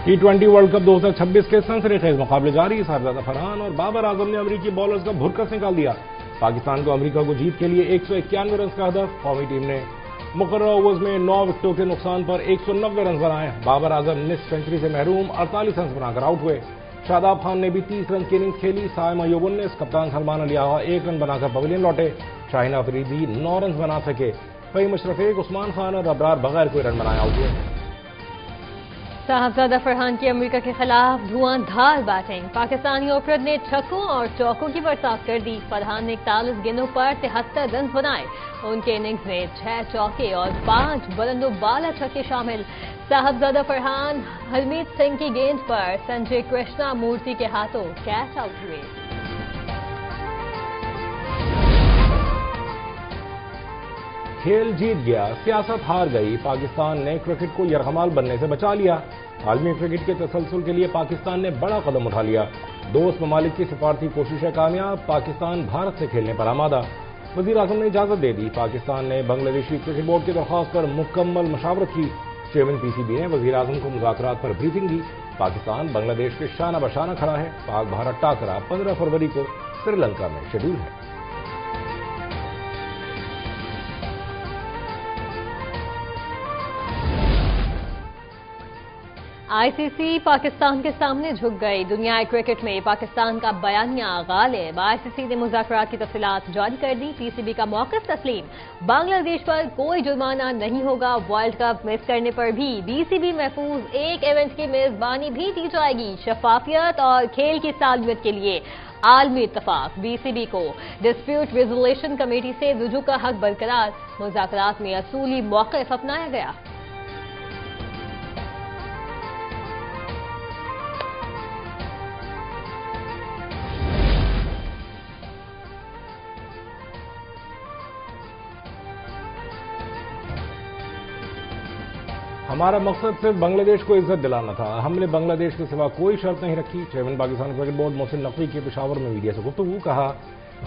T20 world cup 2026 के सनसनीखेज मुकाबले जारी। साहबजादा फरहान और बाबर आजम ने अमरीकी बॉलर्स का भुरकस निकाल दिया। पाकिस्तान को अमरीका को जीत के लिए 191 रन का हदफ। कौमी टीम ने मुकर्रर ओवर्स में 9 विकेटों के नुकसान पर 190 रन बनाए। बाबर आजम निस्फ सेंचुरी से महरूम 48 रन बनाकर आउट हुए। शादाब खान ने भी 30 रन की इनिंग्स खेली। साइम अयूब 19, कप्तान सलमान अली आगा 1 रन बनाकर पवेलियन लौटे। शाहीन अफरीदी 9 रन बना सके। फहीम अशरफ 1, उस्मान खान और अबरार बगैर कोई रन बनाए आउट हुए। साहबजादा फरहान की अमेरिका के खिलाफ धुआंधार बैटिंग। पाकिस्तानी ओपनर ने छक्कों और चौकों की बरसात कर दी। फरहान ने 41 गेंदों पर 73 रन बनाए। उनके इनिंग्स में 6 चौके और 5 बुलंदो बाला छक्के शामिल। साहबजादा फरहान हरमीत सिंह की गेंद पर संजय कृष्णा मूर्ति के हाथों कैच आउट हुए। खेल जीत गया, सियासत हार गई। पाकिस्तान ने क्रिकेट को यरगमाल बनने से बचा लिया। आलमी क्रिकेट के तसलसल के लिए पाकिस्तान ने बड़ा कदम उठा लिया। दोस्त ममालिक की सिफारती कोशिशें कामयाब। पाकिस्तान भारत से खेलने पर आमादा। वजीर आजम ने इजाजत दे दी। पाकिस्तान ने बांग्लादेशी क्रिकेट बोर्ड की दरख्वास्त पर मुकम्मल मशावरत की। चेयरमैन PCB ने वजीर आजम को मुज़ाकरात पर ब्रीफिंग दी। पाकिस्तान बांग्लादेश के शाना बशाना खड़ा है। पाक भारत टाकरा 15 फरवरी को श्रीलंका में शेड्यूल है। ICC पाकिस्तान के सामने झुक गई। दुनिया क्रिकेट में पाकिस्तान का बयानिया गालिब। ICC ने मुज़ाकरात की तफसीलात जारी कर दी। PCB का मौक़िफ़ तस्लीम। बांग्लादेश पर कोई जुर्माना नहीं होगा। वर्ल्ड कप मिस करने पर भी BCB महफूज। एक इवेंट की मेजबानी भी दी जाएगी। शफाफियत और खेल की सालमियत के लिए आलमी इत्तफाक। BCB को डिस्प्यूट रेजोल्यूशन कमेटी से रुजू का हक बरकरार। मुज़ाकरात में असूली मौक़िफ़ अपनाया गया। हमारा मकसद सिर्फ बांग्लादेश को इज्जत दिलाना था। हमने बांग्लादेश के सिवा कोई शर्त नहीं रखी। Chairman Pakistan cricket board Mohsin Naqvi के पेशावर में मीडिया से गुफ्तगू। कहा,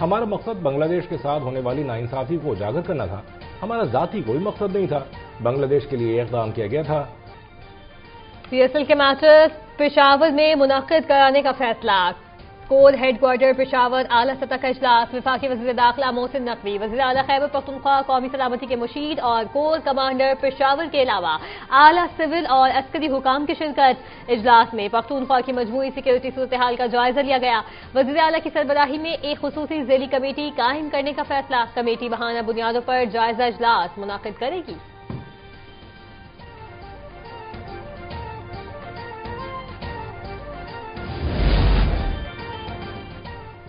हमारा मकसद बांग्लादेश के साथ होने वाली नाइंसाफी को उजागर करना था। हमारा जाती कोई मकसद नहीं था। बांग्लादेश के लिए इक़दाम किया गया था। PSL के मैचेस पेशावर में मुनक्किद कराने का फैसला। कोर हेडक्वार्टर पेशावर आला सतह का इजलास। वफाकी वज़ीर दाखिला मोहसिन नकवी, वज़ीर आला खैबर पख्तूनख्वा, कौमी सलामती के मुशीर और कोर कमांडर पेशावर के अलावा आला सिविल और अस्करी हुकाम की शिरकत। इजलास में पख्तूनख्वा की मजमूई सिक्योरिटी सूरत हाल का जायजा लिया गया। वज़ीर आला की सरबराही में एक खुसूसी ज़ेली कमेटी कायम करने का फैसला। कमेटी माहाना बुनियादों पर जायजा इजलास मुनाकिद करेगी।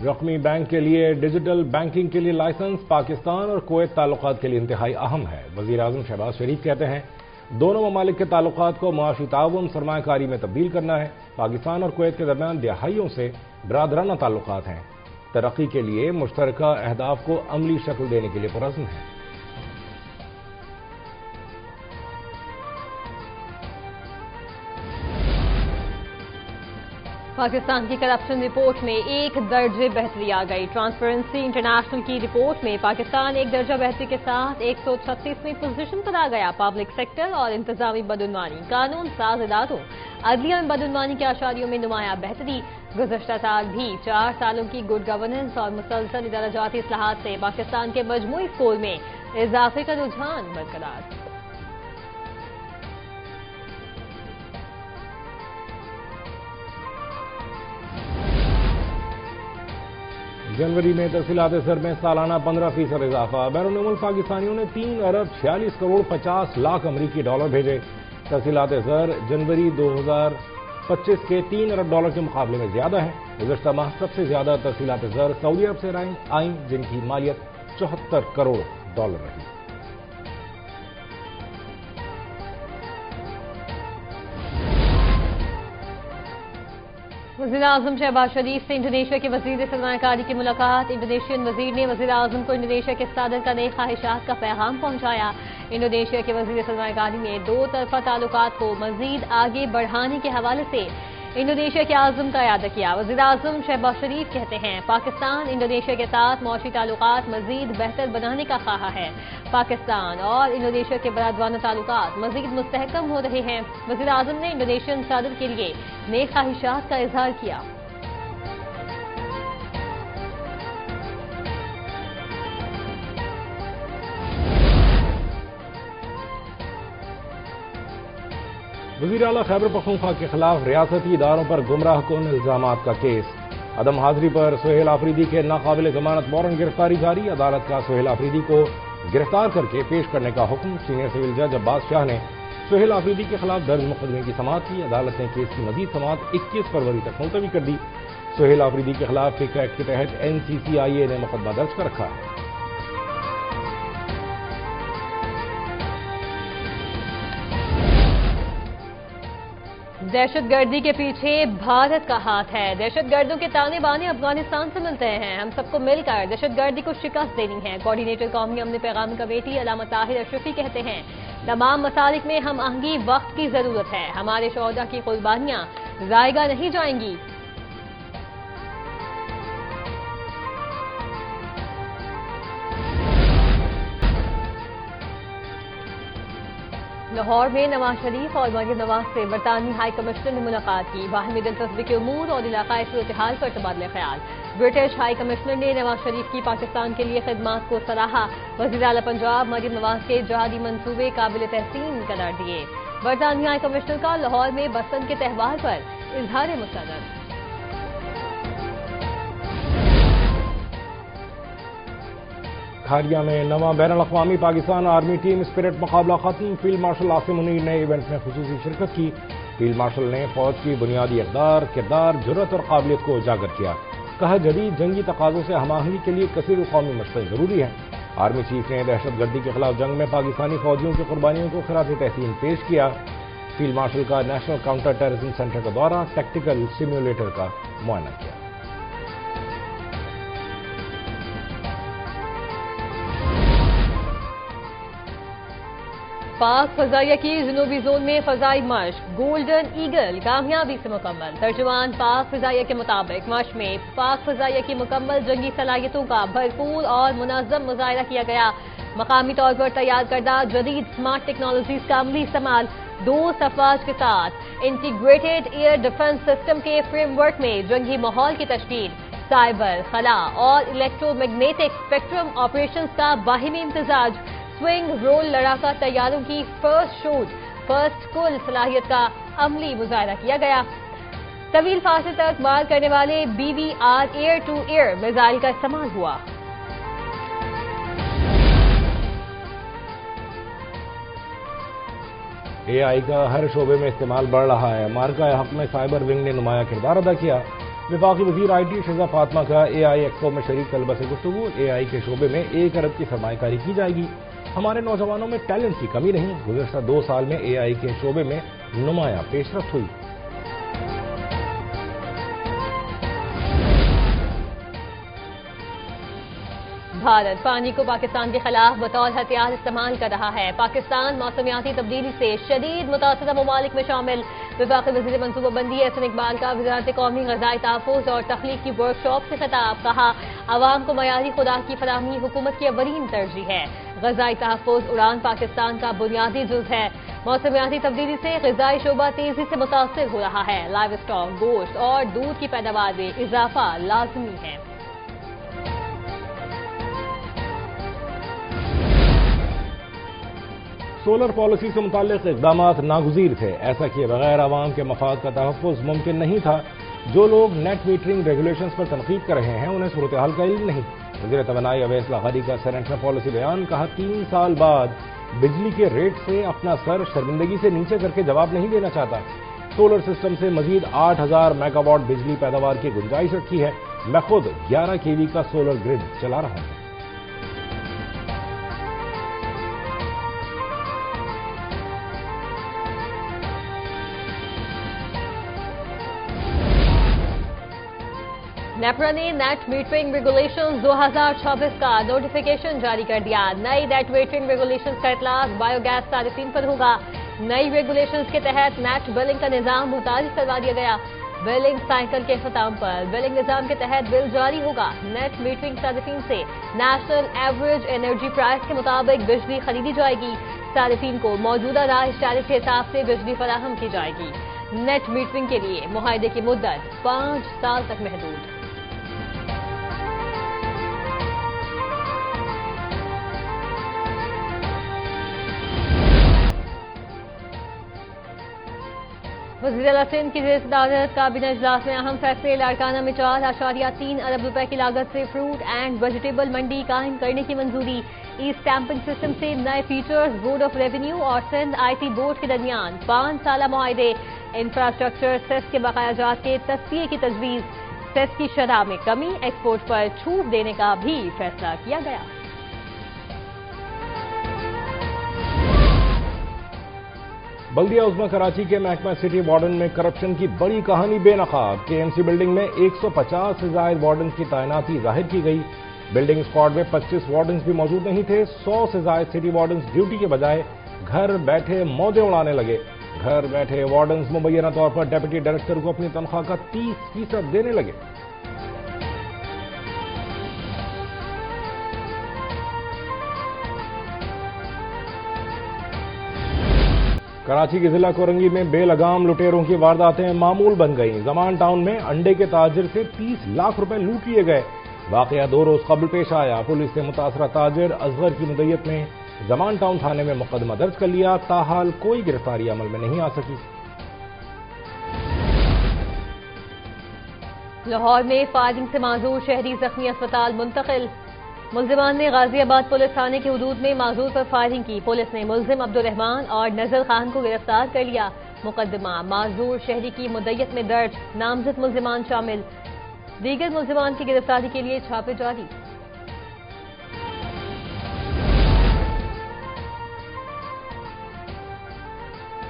रकमी बैंक के लिए डिजिटल बैंकिंग के लिए लाइसेंस पाकिस्तान और कुवैत ताल्लुकात के लिए इंतहाई अहम है। वज़ीर आज़म शहबाज शरीफ कहते हैं, दोनों ममालिक के ताल्लुकात को मुआशी ताउन सरमायाकारी में तब्दील करना है। पाकिस्तान और कुवैत के दरमियान दहाइयों से बरादराना ताल्लुकात हैं। तरक्की के लिए मुश्तरका अहदाफ को अमली शक्ल देने के लिए पुरज़्म है। पाकिस्तान की करप्शन रिपोर्ट में 1 दर्जे बेहतरी आ गई। ट्रांसपेरेंसी इंटरनेशनल की रिपोर्ट में पाकिस्तान 1 दर्जा बेहतरी के साथ 136वीं पोजीशन पर आ गया। पब्लिक सेक्टर और इंतजामी बदउनवानी, कानून साज इदारों, अदलिया में बदउनवानी के आशारियों में नुमाया बेहतरी। गुज़श्ता साल भी 4 सालों की गुड गवर्नेंस और मुसलसल दराजाती इस्लाहात से पाकिस्तान के मजमूई स्कोर में इजाफे का रुझान बरकरार। जनवरी में तहसीलात ज़र में सालाना 15% इजाफा। बैरून मुल्क पाकिस्तानियों ने 3 अरब 46 करोड़ 50 लाख अमरीकी डॉलर भेजे। तहसीलात ज़र जनवरी 2025 के 3 अरब डॉलर के मुकाबले में ज्यादा है। गुज़श्ता माह सबसे ज्यादा तहसीलात ज़र सऊदी अरब से आईं, जिनकी मालियत 74 करोड़ डॉलर रही। वज़ीर आज़म शहबाज शरीफ से इंडोनेशिया के वज़ीर सरमायाकारी की मुलाकात। इंडोनेशियन वज़ीर ने वज़ीर आज़म को इंडोनेशिया के सदर का नए ख्वाहिशात का पैगाम पहुंचाया। इंडोनेशिया के वज़ीर सरमायाकारी ने 2 तरफ़ा ताल्लुकात को मज़ीद आगे बढ़ाने के हवाले से इंडोनेशिया के आज़म का इरादा किया। वज़ीर आज़म शहबाज शरीफ कहते हैं पाकिस्तान इंडोनेशिया के साथ मौशी ताल्लुकात मज़ीद बेहतर बनाने का ख्वाह है। पाकिस्तान और इंडोनेशिया के बरादराना ताल्लुकात मज़ीद मुस्तहकम हो रहे हैं। वज़ीर आज़म ने इंडोनेशियन सदर के लिए नेक ख्वाहिशात का इजहार किया। वज़ीर आला खैबर पख्तूनख्वा के खिलाफ रियासती इदारों पर गुमराह कुन इल्जामात का केस। अदम हाजिरी पर सुहेल आफरीदी के नाकाबिल जमानत वारंट गिरफ्तारी जारी। अदालत का सुहेल आफरीदी को गिरफ्तार करके पेश करने का हुक्म। सीनियर सिविल जज अब्बास शाह ने सुहेल आफरीदी के खिलाफ दर्ज मुकदमे की समाअत की। अदालत ने केस की मजीद समाअत 21 फरवरी तक मुलतवी कर दी। सुहेल आफरीदी के खिलाफ फिक्र एक्ट के तहत NCCIA ने मुकदमा दर्ज कर रखा है। दहशतगर्दी के पीछे भारत का हाथ है। दहशतगर्दों के ताने बाने अफगानिस्तान से मिलते हैं। हम सबको मिलकर दहशतगर्दी को शिकस्त देनी है। कोऑर्डिनेटर कौमी अमन पैगाम कमेटी अल्लामा ताहिर अशरफी कहते हैं तमाम मसालिक में हम आहंगी वक्त की जरूरत है। हमारे शोहदा की कुर्बानियां जायगा नहीं जाएंगी। लाहौर में नवाज शरीफ और मरियम नवाज से बरतानवी हाई कमिश्नर ने मुलाकात की। बाहमी दिलचस्पी के उमूर और इलाकाई सूरत-ए-हाल पर तबादला ख्याल। ब्रिटिश हाई कमिश्नर ने नवाज शरीफ की पाकिस्तान के लिए खिदमात को सराहा। वज़ीर आला पंजाब मरियम नवाज के जहादी मंसूबे काबिल तहसीन करार दिए। बरतानवी हाई कमिश्नर का लाहौर में बसंत के त्यौहार पर इजहार मुस्तनद। खारिया में नवा बैनुल अक़वामी पाकिस्तान आर्मी टीम स्पिरिट मुकाबला खत्म। फील्ड मार्शल आसिम मुनीर ने इवेंट में खुसूसी शिरकत की। फील्ड मार्शल ने फौज की बुनियादी इक़दार, किरदार, जुर्रत और काबिलियत को उजागर किया। कहा जदीद जंगी तकाज़ों से हमाहंगी के लिए कसीर कौमी मशक़ें जरूरी हैं। आर्मी चीफ ने दहशतगर्दी के खिलाफ जंग में पाकिस्तानी फौजियों की कुर्बानियों को खिराज तहसीन पेश किया। फील्ड मार्शल का नेशनल काउंटर टेररिज्म सेंटर का दौरा, टैक्टिकल सिम्युलेटर का मुआयना किया। पाक फजाइया की जनूबी जोन में फजाई मशक गोल्डन ईगल कामयाबी से मुकम्मल। तर्जुमान पाक फजाइया के मुताबिक मशक में पाक फजाइया की मुकम्मल जंगी सलाहियतों का भरपूर और मुनज़्ज़म मुज़ाहिरा किया गया। मकामी तौर पर तैयार करदा जदीद स्मार्ट टेक्नोलॉजीज का अमली इस्तेमाल, 2 अफवाज के साथ इंटीग्रेटेड एयर डिफेंस सिस्टम के फ्रेमवर्क में जंगी माहौल की तश्कील, साइबर, खला और इलेक्ट्रोमैग्नेटिक स्पेक्ट्रम ऑपरेशंस का बाहिमी इम्तिजाज, स्विंग रोल लड़ाका तैयारों की फर्स्ट कुल सलाहियत का अमली मुजाहरा किया गया। तवील फासले तक मार करने वाले BVR air to air missile का इस्तेमाल हुआ। AI का हर शोबे में इस्तेमाल बढ़ रहा है। मार्का हक में साइबर विंग ने नुमाया किरदार अदा किया। वफाकी वज़ीर IT शहज़ा फातिमा का AI एक्सपो में शरीक तलबा से गुफ्तगू। AI के शोबे में 1 अरब की सरमायाकारी की जाएगी। हमारे नौजवानों में टैलेंट की कमी नहीं। गुज़श्ता 2 साल में AI के शोबे में नुमाया पेशरफ्त हुई। भारत पानी को पाकिस्तान के खिलाफ बतौर हथियार इस्तेमाल कर रहा है। पाकिस्तान मौसमियाती तब्दीली से शदीद मुतासरा ममालिक में शामिल। वफाकी वज़ीर मनसूबाबंदी एहसन इकबाल का वज़ारत कौमी ग़ज़ाई तहफ़्फ़ुज़ और तख्लीक की वर्कशॉप से खिताब। कहा अवाम को मयारी खुराक की फराहमी हुकूमत की अवलीन तरजीह है। ग़ज़ाई तहफ़्फ़ुज़ उड़ान पाकिस्तान का बुनियादी जुज़ है। मौसमियाती तब्दीली से ग़ज़ाई शोबा तेजी से मुतासिर हो रहा है। लाइव स्टॉक, गोश्त और दूध की पैदावार में इजाफा लाजमी है। सोलर पॉलिसी से मुताल्लिक इक़दामात नागुज़ीर थे। ऐसा किए बगैर आवाम के मफाद का तहफ़्फ़ुज़ मुमकिन नहीं था। जो लोग नेट मीटरिंग रेगुलेशंस पर तनकीद कर रहे हैं उन्हें सूरत हाल का इल्म नहीं। वज़ीर तवानाई अवैस लाहौरी का सेनेट में पॉलिसी बयान। कहा 3 साल बाद बिजली के रेट से अपना सर शर्मिंदगी से नीचे करके जवाब नहीं देना चाहता। सोलर सिस्टम से मजीद 8000 मेगावाट बिजली पैदावार की गुंजाइश रखी है। मैं खुद 11 kV का सोलर ग्रिड चला रहा हूं। नेपरा ने नेट मीटरिंग रेगुलेशंस 2026 का नोटिफिकेशन जारी कर दिया। नई नेट मीटरिंग रेगुलेशंस का इतलाक बायोगैस सार्फिन पर होगा। नई रेगुलेशंस के तहत नेट बिलिंग का निजाम मुतारिफ करवा दिया गया। बिलिंग साइकिल के अख्ताम पर बिलिंग निजाम के तहत बिल जारी होगा। नेट मीटरिंग सारिफिन से नेशनल एवरेज एनर्जी प्राइस के मुताबिक बिजली खरीदी जाएगी। सारिफिन को मौजूदा राइज टैरिफ के हिसाब से बिजली फराहम की जाएगी। नेट मीटरिंग के लिए मुआहदे की मुद्दत 5 साल तक महदूद। वज़ीर-ए-आला सिंध की सदारत काबीना इजलास में अहम फैसले। लाड़काना में 4.3 अरब रुपए की लागत से फ्रूट एंड वेजिटेबल मंडी कायम करने की मंजूरी। ई स्टैंपिंग सिस्टम से नए फीचर्स। बोर्ड ऑफ रेवेन्यू और सिंध IT बोर्ड के दरमियान 5 साला मुआहदे। इंफ्रास्ट्रक्चर सेस के बकायाजात के तस्फिये की तजवीज़। सेस की शरह में कमी, एक्सपोर्ट पर छूट देने का भी फैसला किया गया। बल्दिया उज़्मा कराची के महकमा सिटी वार्डन में करप्शन की बड़ी कहानी बेनकाब। KMC बिल्डिंग में 150 से ज्यादा वार्डन की तैनाती जाहिर की गई। बिल्डिंग स्क्वाड में 25 वार्डन भी मौजूद नहीं थे। 100 से ज्यादा सिटी वार्डन ड्यूटी के बजाय घर बैठे मौजें उड़ाने लगे। घर बैठे वार्डन मुबैना तौर पर डेप्यूटी डायरेक्टर को अपनी तनख्वाह का 30% देने लगे। कराची के जिला कोरंगी में बेलगाम लुटेरों की वारदातें मामूल बन गईं। जमान टाउन में अंडे के ताजिर से 30 लाख रुपए लूट लिए गए। वाकया 2 रोज कबल पेश आया। पुलिस ने मुतासरा ताजिर असगर की मुद्दत में जमान टाउन थाने में मुकदमा दर्ज कर लिया। ताहाल कोई गिरफ्तारी अमल में नहीं आ सकी। लाहौर में फायरिंग से माजूर शहरी जख्मी अस्पताल मुंतकिल। मुल्जिमान ने गाजियाबाद पुलिस थाने की हदूद में माजूर पर फायरिंग की। पुलिस ने मुल्जिम अब्दुर्रहमान और नजर खान को गिरफ्तार कर लिया। मुकदमा माजूर शहरी की मुद्दत में दर्ज। नामजद मुल्जिमान शामिल। दीगर मुल्जिमान की गिरफ्तारी के लिए छापे जारी।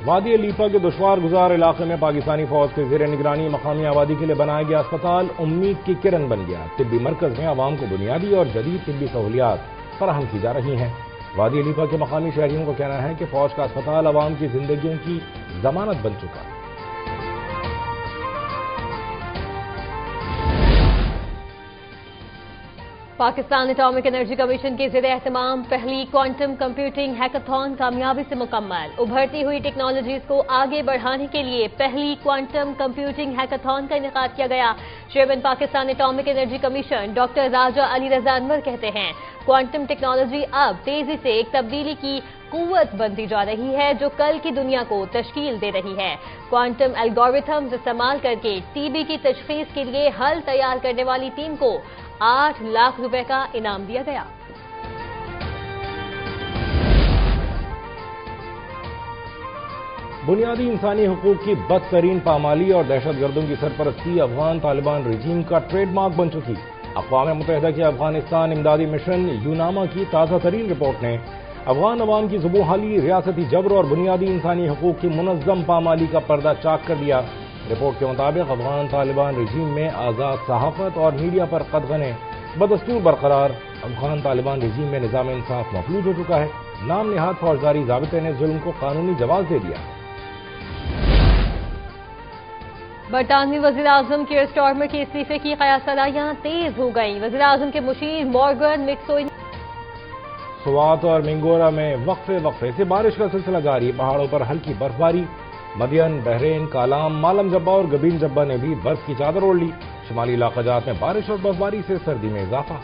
वादी लीपा के दुश्वार गुजार इलाके में पाकिस्तानी फौज के ज़ेर निगरानी मकामी आबादी के लिए बनाया गया अस्पताल उम्मीद की किरण बन गया। तिब्बी मरकज में आवाम को बुनियादी और जदीद तिब्बी सहूलियात फराहम की जा रही हैं। वादी लीपा के मकामी शहरियों का कहना है कि फौज का अस्पताल आवाम की जिंदगियों की जमानत बन चुका है। पाकिस्तान एटॉमिक एनर्जी कमीशन के ज़ेर एहतमाम पहली क्वांटम कंप्यूटिंग हैकाथॉन कामयाबी से मुकम्मल। उभरती हुई टेक्नोलॉजीज को आगे बढ़ाने के लिए पहली क्वांटम कंप्यूटिंग हैकाथॉन का इनेकाद किया गया। Chairman Pakistan atomic energy commission doctor Raja Ali Raza Anwar कहते हैं, क्वांटम टेक्नोलॉजी अब तेजी से एक तब्दीली की कुव्वत बनती जा रही है जो कल की दुनिया को तश्कील दे रही है। क्वांटम एल्गोरिथम्स इस्तेमाल करके TB की तशखीस के लिए हल तैयार करने वाली टीम को 8 लाख रुपए का इनाम दिया गया। बुनियादी इंसानी हुकूक की बदतरीन पामाली और दहशतगर्दों की सरपरस्ती अफगान तालिबान रजीम का ट्रेडमार्क बन चुकी। अक़वाम मुत्तहिदा के अफगानिस्तान इमदादी मिशन यूनामा की ताज़ा तरीन रिपोर्ट ने अफगान अवाम की ज़ुबूहाली, रियासती जबर और बुनियादी इंसानी हुकूक की मुनज़्ज़म पामाली का पर्दा चाक कर दिया। रिपोर्ट के मुताबिक अफगान तालिबान रजीम में आज़ाद सहाफ़त और मीडिया पर कदगने बदस्तूर बरकरार। अफगान तालिबान रजीम में निज़ाम इंसाफ मफलूज हो चुका है। नाम निहाद फौजदारी ज़ाबिते ने जुल्म को कानूनी जवाब दे दिया। बरतानवी वज़ीर आज़म कीयर स्टारमर के इस्तीफे की क़यासराइयां तेज हो गईं। वज़ीर आज़म के मुशीर मॉर्गन मिक्सोइन स्वात और मिंगोरा में वक्फे से बारिश का सिलसिला जारी। पहाड़ों पर हल्की बर्फबारी। मदियन, बहरेन, कालाम, मालम जब्बा और गबीन जब्बा ने भी बर्फ की चादर ओढ़ ली। शुमाली इलाक़ाजात में बारिश और बर्फबारी से सर्दी में इजाफा।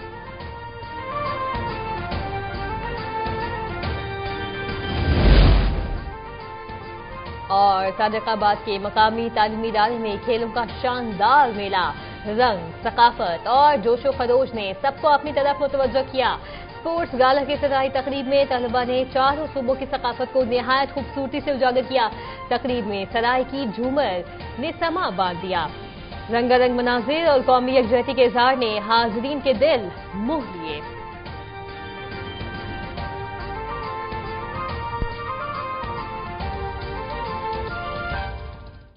और सादिकाबाद के मकामी तालीमी इदारे में खेलों का शानदार मेला। रंग, सकाफत और जोशो खरोश ने सबको अपनी तरफ मुतवज्जो किया। स्पोर्ट्स गाला की इफ्तिताही तकरीब में तलबा ने चारों सूबों की सकाफत को निहायत खूबसूरती से उजागर किया। तकरीब में सराय की झूमर ने समा बांध दिया। रंगारंग मनाजिर और कौमी यकजहती के इज़हार ने हाज़रीन के दिल मोह लिए।